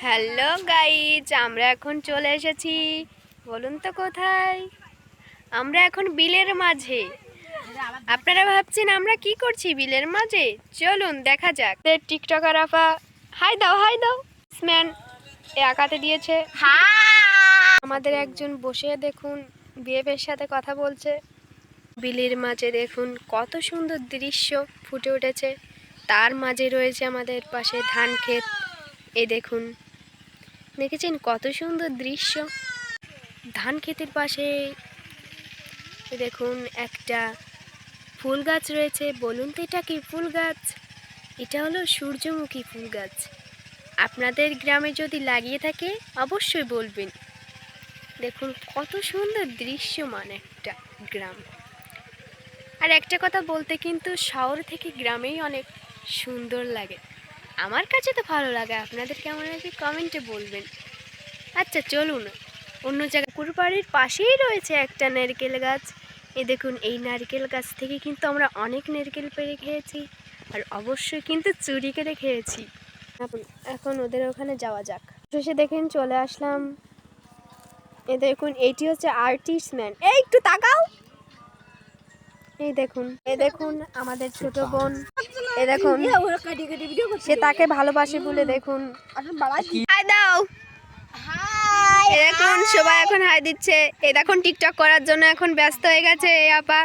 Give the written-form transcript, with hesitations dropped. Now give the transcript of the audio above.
Hello guys, আমরা এখন চলে এসেছি। বলুন তো কোথায়? আমরা এখন বিলের মাঝে। আপনারা ভাবছেন আমরা কি করছি বিলের মাঝে? চলুন দেখা যাক। টিকটকার আপা হাই দাও, হাই দাও। ম্যান এ আঁকাতে দিয়েছে। আমাদের একজন বসে দেখুন বিএফের সাথে কথা বলছে। বিলের মাঝে দেখুন কত সুন্দর দৃশ্য ফুটে উঠেছে। তার মাঝে রয়েছে আমাদের পাশে ধান ক্ষেত। এ দেখুন, দেখেছেন কত সুন্দর দৃশ্য। ধান ক্ষেতের পাশে দেখুন একটা ফুল গাছ রয়েছে। বলুন তো এটা কি ফুল গাছ? এটা হলো সূর্যমুখী ফুল গাছ। আপনাদের গ্রামে যদি লাগিয়ে থাকে অবশ্যই বলবেন। দেখুন কত সুন্দর দৃশ্যমান একটা গ্রাম। আর একটা কথা বলতে, কিন্তু শহর থেকে গ্রামেই অনেক সুন্দর লাগে। আমার কাছে তো ভালো লাগে, আপনাদের কেমন লাগে কমেন্টে বলবেন। আচ্ছা চলুন অন্য জায়গায়। পুকুর বাড়ির পাশেই রয়েছে একটা নারকেল গাছ। এ দেখুন, এই নারকেল গাছ থেকে কিন্তু আমরা অনেক নারকেল পেড়ে খেয়েছি, আর অবশ্যই কিন্তু চুরি করে খেয়েছি। এখন ওদের ওখানে যাওয়া যাক। শেষে দেখেন চলে আসলাম। এ দেখুন, এইটি হচ্ছে আর্টিস্টম্যান। এই একটু তাকাও। এই দেখুন, এ দেখুন আমাদের ছোট বোন। এ দেখুন সে তাকে ভালোবাসে বলে দেখুন হাই দাও। এ দেখুন সবাই এখন হাই দিচ্ছে। এ দেখুন টিকটক করার জন্য এখন ব্যস্ত হয়ে গেছে আপা।